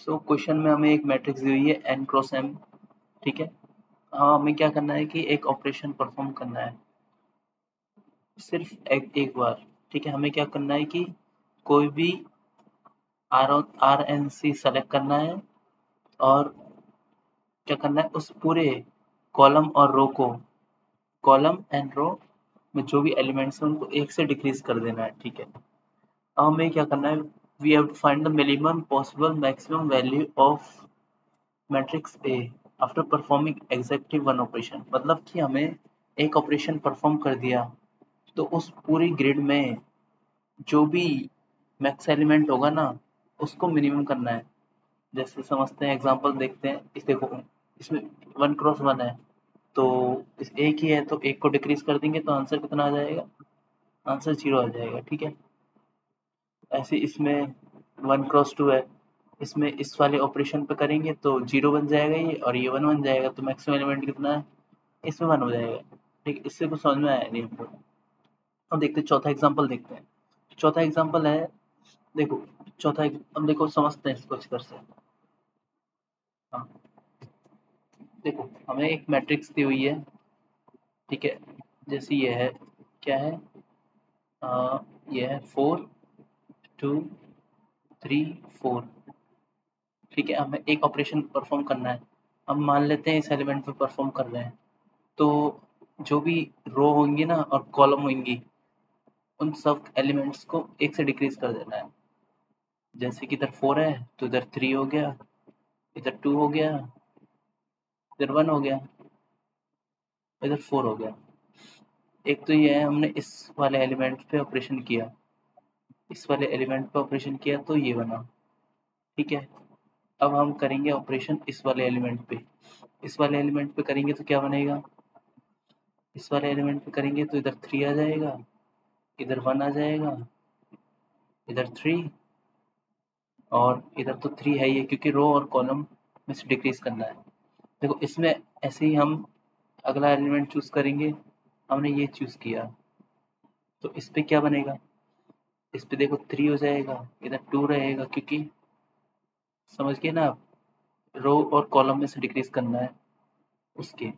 So question में हमें एक मैट्रिक्स दी हुई है n क्रॉस m, ठीक है। हाँ, हमें क्या करना है कि एक ऑपरेशन परफॉर्म करना है सिर्फ एक बार, ठीक है। हमें क्या करना है कि कोई भी आर एन सी सेलेक्ट करना है और क्या करना है उस पूरे कॉलम और रो को, कॉलम एंड रो में जो भी एलिमेंट्स हैं उनको एक से डिक्रीज कर देना है, ठीक है। अब हमें क्या करना है, we have to find the minimum possible maximum value of matrix A after performing exactly one operation. मतलब कि हमें एक ऑपरेशन परफॉर्म कर दिया तो उस पूरी ग्रिड में जो भी मैक्स एलिमेंट होगा ना उसको मिनिमम करना है। जैसे समझते हैं, एग्जांपल देखते हैं। इस देखो, इसमें 1 क्रॉस 1 है तो इस एक ही है तो एक को डिक्रीज कर देंगे तो आंसर कितना आ जाएगा, आंसर 0 आ जाएगा, ठीक है। ऐसे इसमें 1 क्रॉस 2 है, इसमें इस वाले ऑपरेशन पे करेंगे तो 0 बन जाएगा ये और ये 1 बन जाएगा तो मैक्सिमम एलिमेंट कितना है, इसमें 1 हो जाएगा, ठीक। इससे कुछ समझ में आया नहीं हमको। अब देखते हैं चौथा एग्जांपल देखते हैं। चौथा एग्जांपल है, देखो अब देखो समझते हैं इसको अच्छी तरह से। हाँ, देखो हमें एक मैट्रिक्स दी हुई है, ठीक है। जैसे ये है, क्या है, ये है 4 2 3 4, ठीक है। हमें एक ऑपरेशन परफॉर्म करना है। हम मान लेते हैं इस एलिमेंट पे परफॉर्म कर रहे हैं तो जो भी रो होंगी ना और कॉलम होंगी उन सब एलिमेंट्स को एक से डिक्रीज कर देना है। जैसे कि इधर 4 है तो इधर 3 हो गया, इधर 2 हो गया, इधर 1 हो गया, इधर 4 हो गया। एक तो ये है, हमने इस वाले एलिमेंट पे ऑपरेशन किया, इस वाले एलिमेंट पे ऑपरेशन किया तो ये बना, ठीक है। अब हम करेंगे ऑपरेशन इस वाले एलिमेंट पे, इस वाले एलिमेंट पे करेंगे तो क्या बनेगा, इस वाले एलिमेंट पे करेंगे तो इधर 3 आ जाएगा, इधर 1 आ जाएगा, इधर 3 और इधर तो 3 है ही है क्योंकि रो और कॉलम में से डिक्रीज करना है। देखो इसमें ऐसे ही हम अगला एलिमेंट चूज करेंगे। हमने ये चूज किया तो इस पे क्या बनेगा, इस पे देखो 3 हो जाएगा, इधर 2 रहेगा क्योंकि समझ गए ना आप, रो और कॉलम में से डिक्रीज करना है उसके,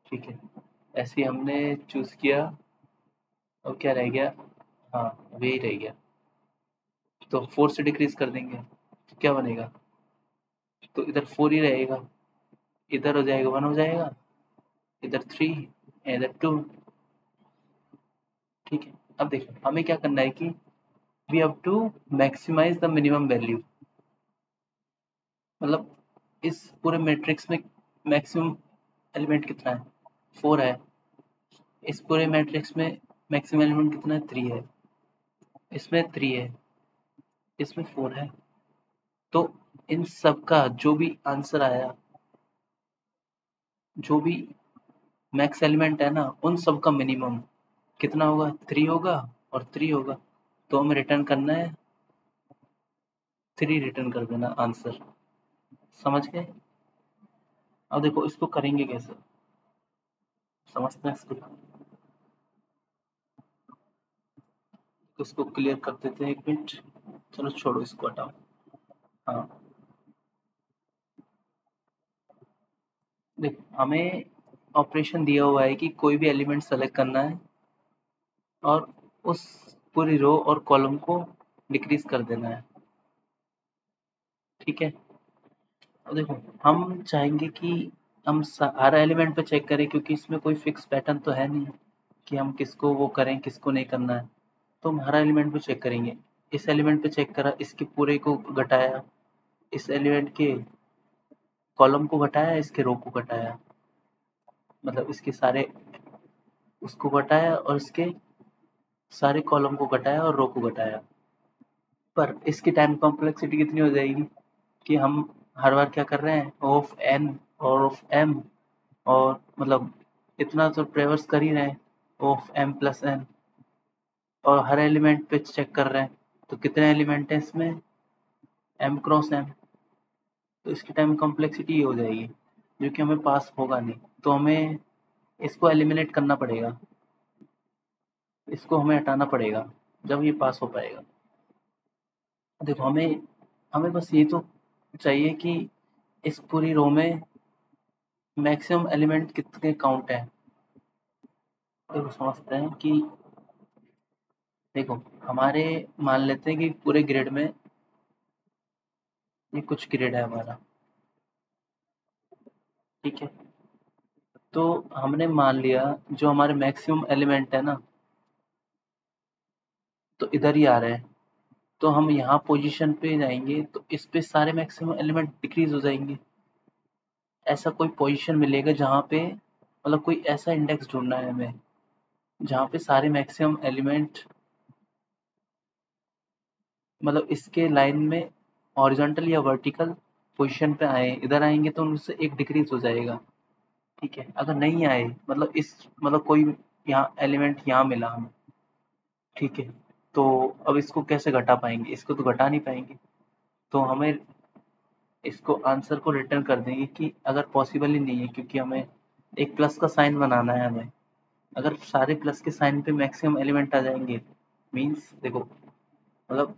ठीक है। ऐसे ही हमने चूज किया और क्या रह गया, हाँ वही रह गया। तो 4 से डिक्रीज कर देंगे तो क्या बनेगा, तो इधर 4 ही रहेगा, इधर हो जाएगा 1 हो जाएगा, इधर 3, इधर 2, ठीक है। अब देखो हमें क्या करना है कि we have to maximize the minimum value. मतलब इस पूरे मैट्रिक्स में मैक्सिमम एलिमेंट कितना है, 4 है। इस पूरे मैट्रिक्स में मैक्सिमम एलिमेंट कितना है, 3 है। इसमें 3 है, इसमें 4 है। तो इन सब का जो भी आंसर आया, जो भी मैक्स एलिमेंट है ना उन सब का मिनिमम कितना होगा, 3 होगा और 3 होगा। तो हमें रिटर्न करना है 3, रिटर्न कर देना आंसर। समझ गए। अब देखो इसको करेंगे कैसे, समझते हैं इसको। इसको क्लियर कर देते हैं, एक मिनट। चलो छोड़ो, इसको हटाओ। हाँ, देखो हमें ऑपरेशन दिया हुआ है कि कोई भी एलिमेंट सेलेक्ट करना है और उस पूरी रो और कॉलम को डिक्रीज कर देना है, ठीक है। अब देखो हम चाहेंगे कि हम हर एलिमेंट पे चेक करें क्योंकि इसमें कोई फिक्स पैटर्न तो है नहीं कि हम किसको वो करें किसको नहीं करना है। तो हम हर एलिमेंट पे चेक करेंगे। इस एलिमेंट पे चेक करा, इसके पूरे को घटाया, इस एलिमेंट के कॉलम को घटाया, इसके रो को घटाया, मतलब इसके सारे उसको घटाया और इसके सारे कॉलम को घटाया और रो को घटाया। पर इसकी टाइम कॉम्प्लेक्सिटी कितनी हो जाएगी कि हम हर बार क्या कर रहे हैं, ऑफ एन और ऑफ एम, और मतलब इतना तो ट्रेवर्स कर ही रहे हैं, ऑफ एम प्लस एन, और हर एलिमेंट पे चेक कर रहे हैं। तो कितने एलिमेंट हैं इसमें, एम क्रॉस एम। तो इसकी टाइम कॉम्प्लेक्सिटी ये हो जाएगी जो कि हमें पास होगा नहीं। तो हमें इसको एलिमिनेट करना पड़ेगा, इसको हमें हटाना पड़ेगा, जब ये पास हो पाएगा। देखो हमें हमें बस ये तो चाहिए कि इस पूरी रो में मैक्सिमम एलिमेंट कितने काउंट है। देखो समझते हैं कि देखो हमारे मान लेते हैं कि पूरे ग्रिड में ये कुछ ग्रिड है हमारा, ठीक है। तो हमने मान लिया जो हमारे मैक्सिमम एलिमेंट है ना, तो इधर ही आ रहे हैं। तो हम यहाँ पोजीशन पे जाएंगे तो इस पे सारे मैक्सिमम एलिमेंट डिक्रीज हो जाएंगे। ऐसा कोई पोजीशन मिलेगा जहाँ पे मतलब कोई ऐसा इंडेक्स ढूंढना है हमें जहाँ पे सारे मैक्सिमम एलिमेंट मतलब इसके लाइन में हॉरिजॉन्टल या वर्टिकल पोजीशन पे आए। इधर आएंगे तो उनसे एक डिक्रीज हो जाएगा, ठीक है। अगर नहीं आए मतलब इस मतलब कोई यहाँ एलिमेंट यहाँ मिला हमें, ठीक है। तो अब इसको कैसे घटा पाएंगे, इसको तो घटा नहीं पाएंगे। तो हमें इसको आंसर को रिटर्न कर देंगे कि अगर पॉसिबल ही नहीं है, क्योंकि हमें एक प्लस का साइन बनाना है हमें। अगर सारे प्लस के साइन पे मैक्सिमम एलिमेंट आ जाएंगे मीन्स देखो मतलब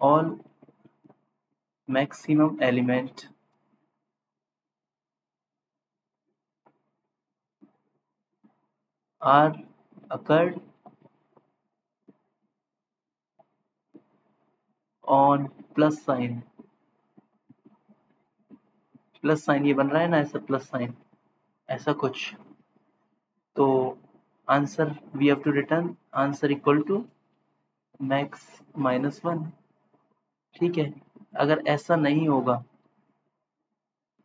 all maximum element are occurred on plus sign. Plus sign ये बन रहा है ना, ऐसा प्लस साइन ऐसा कुछ। तो answer we have to return answer equal to max minus one, ठीक है। अगर ऐसा नहीं होगा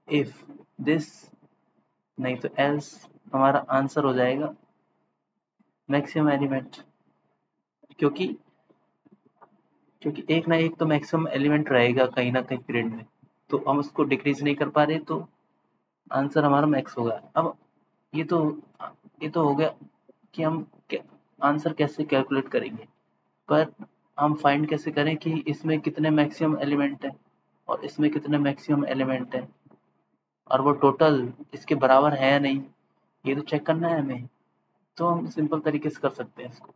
इफ दिस, नहीं तो एल्स हमारा आंसर हो जाएगा मैक्सिमम एलिमेंट। क्योंकि क्योंकि एक ना एक तो मैक्सिमम एलिमेंट रहेगा कहीं ना कहीं पीरियड में, तो हम उसको डिक्रीज नहीं कर पा रहे, तो आंसर हमारा मैक्स होगा। अब ये तो ये तो हो गया कि हम आंसर कैसे कैलकुलेट करेंगे, पर हम फाइंड कैसे करें कि इसमें कितने मैक्सिमम एलिमेंट हैं और इसमें कितने मैक्सिमम एलिमेंट हैं और वो टोटल इसके बराबर है या नहीं, ये तो चेक करना है हमें। तो हम सिंपल तरीके से कर सकते हैं इसको।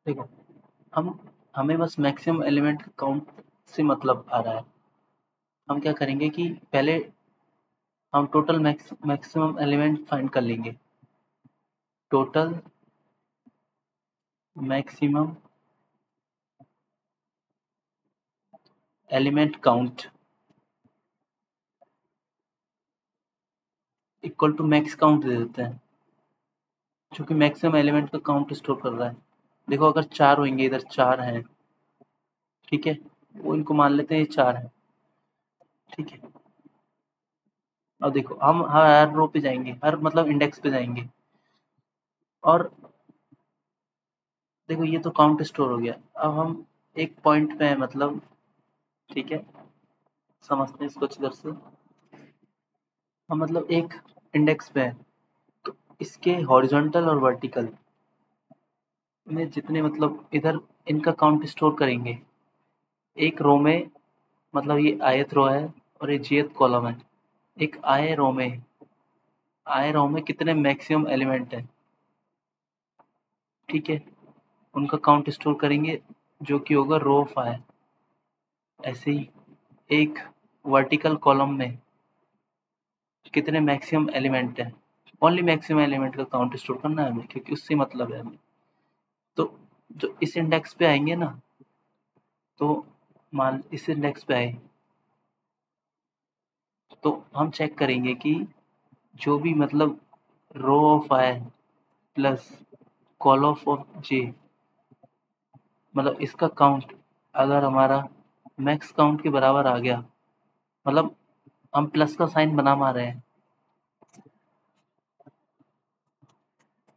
देखो हम हमें बस मैक्सिमम एलिमेंट काउंट से मतलब आ रहा है। हम क्या करेंगे कि पहले हम टोटल मैक्सिमम एलिमेंट फाइंड कर लेंगे। Total maximum element count equal to max count दे देते हैं, क्योंकि मैक्सिमम एलिमेंट का काउंट स्टोर कर रहा है। देखो अगर चार होंगे, इधर चार हैं, ठीक है। वो इनको मान लेते हैं ये चार है, ठीक है। अब देखो हम हर रो पे जाएंगे, हर मतलब इंडेक्स पे जाएंगे और देखो ये तो काउंट स्टोर हो गया। अब हम एक पॉइंट पे हैं मतलब, ठीक है। समझते हैं इसको अच्छी तरह से। हम मतलब एक इंडेक्स पे हैं तो इसके हॉरिजॉन्टल और वर्टिकल में जितने मतलब इधर इनका काउंट स्टोर करेंगे एक रो में। मतलब ये आयत रो है और ये jth कॉलम है। एक आय रो में कितने मैक्सिमम एलिमेंट है, ठीक है। उनका काउंट स्टोर करेंगे जो कि होगा रो ऑफ आय। ऐसे ही एक वर्टिकल कॉलम में कितने मैक्सिमम एलिमेंट है, ओनली मैक्सिमम एलिमेंट का काउंट स्टोर करना है हमें, क्योंकि उससे मतलब है हमें। तो जो इस इंडेक्स पे आएंगे ना, तो मान इस इंडेक्स पे आए तो हम चेक करेंगे कि जो भी मतलब row of I plus column of J मतलब इसका काउंट अगर हमारा मैक्स काउंट के बराबर आ गया, मतलब हम प्लस का साइन बना मा रहे हैं,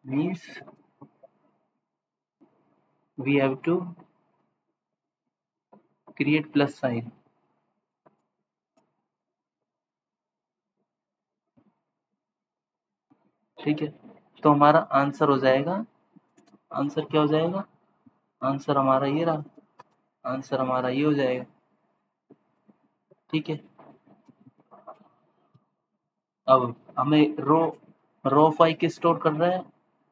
means we have to create plus sign, ठीक है। तो हमारा आंसर हो जाएगा, आंसर क्या हो जाएगा, आंसर हमारा ये रहा, आंसर हमारा ये हो जाएगा, ठीक है। अब हमें रो फाई की स्टोर कर रहा है,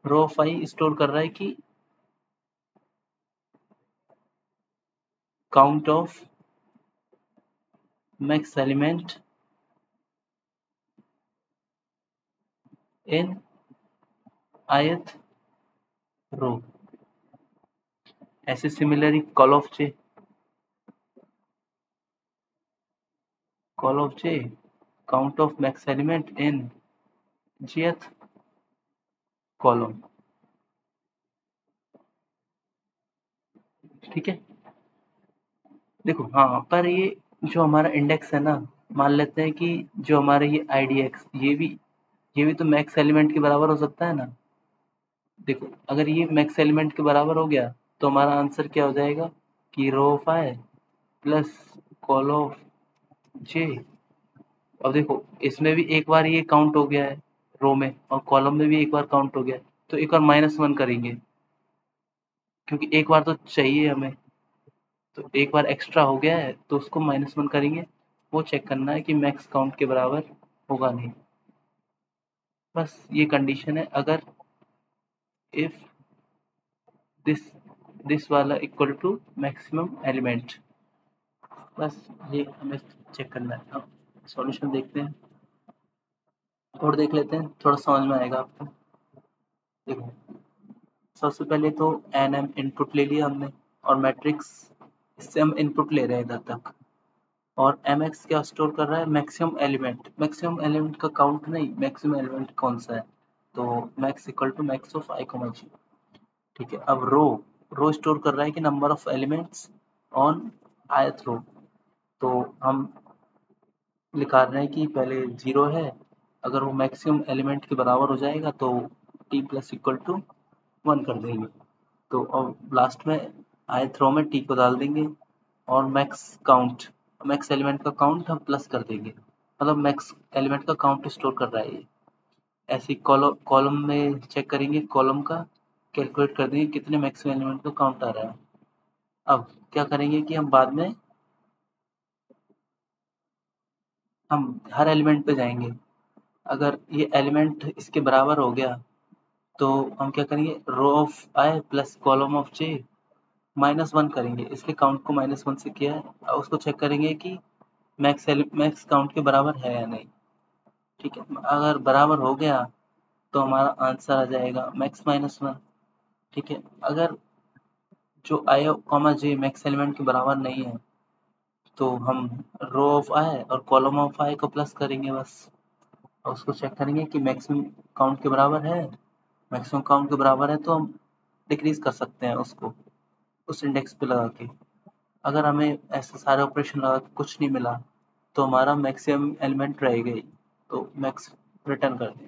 रो फाई स्टोर कर रहा है कि count of max element in ith रो। ऐसे similarly call of j count of max element in jth column. ठीक है, देखो हाँ, पर ये जो हमारा इंडेक्स है ना, मान लेते हैं कि जो हमारा ये IDX ये भी तो मैक्स एलिमेंट के बराबर हो सकता है ना। देखो अगर ये मैक्स एलिमेंट के बराबर हो गया तो हमारा आंसर क्या हो जाएगा कि row of I plus col of J. अब देखो इसमें भी एक बार ये काउंट हो गया है रो में, और कॉलम में भी एक बार काउंट हो गया है, तो एक बार -1 करेंगे क्योंकि एक बार तो चाहिए हमें। तो एक बार एक्स्ट्रा हो गया है तो उसको -1 करेंगे। वो चेक करना है कि मैक्स काउंट के बराबर होगा नहीं। बस ये कंडीशन है, अगर इफ दिस दिस वाला इक्वल टू मैक्सिमम एलिमेंट। बस ये हमें चेक करना है। अब सॉल्यूशन देखते हैं और देख लेते हैं, थोड़ा समझ में आएगा आपको। देखो सबसे पहले तो एन एम इनपुट ले लिया हमने, और मैट्रिक्स इससे हम इनपुट ले रहे हैं इधर तक, और एम एक्स क्या स्टोर कर रहा है, मैक्सिमम एलिमेंट का काउंट नहीं, मैक्सिमम एलिमेंट कौन सा है, तो max equal to max of I comma J. ठीक है, अब रो स्टोर कर रहा है कि number of elements on ith row. तो हम लिखा रहे हैं कि पहले 0 है, अगर वो मैक्सिमम एलिमेंट के बराबर हो जाएगा तो t प्लस इक्वल टू 1 कर देंगे। तो अब लास्ट में ith रो में t को डाल देंगे, और मैक्स एलिमेंट का काउंट हम प्लस कर देंगे, मतलब मैक्स एलिमेंट का काउंट स्टोर कर रहा है ये। ऐसे कॉलम में चेक करेंगे, कॉलम का कैलकुलेट कर देंगे कितने मैक्सिमम एलिमेंट का काउंट आ रहा है। अब क्या करेंगे कि हम बाद में हम हर एलिमेंट पे जाएंगे। अगर ये एलिमेंट इसके बराबर हो गया तो हम क्या करेंगे, row of I plus column of J -1 करेंगे। इसके काउंट को -1 से किया है, अब उसको चेक करेंगे कि मैक्स काउंट के बराबर है या नहीं। ठीक है, अगर बराबर हो गया तो हमारा आंसर आ जाएगा मैक्स -1। ठीक है, अगर जो आई कॉमा जे मैक्स एलिमेंट के बराबर नहीं है तो हम रो ऑफ आई और कॉलम ऑफ आई को प्लस करेंगे बस, और उसको चेक करेंगे कि मैक्सिमम काउंट के बराबर है। मैक्सिमम काउंट के बराबर है तो हम डिक्रीज कर सकते हैं उसको उस इंडेक्स पे लगा के। अगर हमें ऐसे सारे ऑपरेशन लगा के कुछ नहीं मिला तो हमारा मैक्सिमम एलिमेंट रहेगा ही, तो मैक्स रिटर्न कर दें।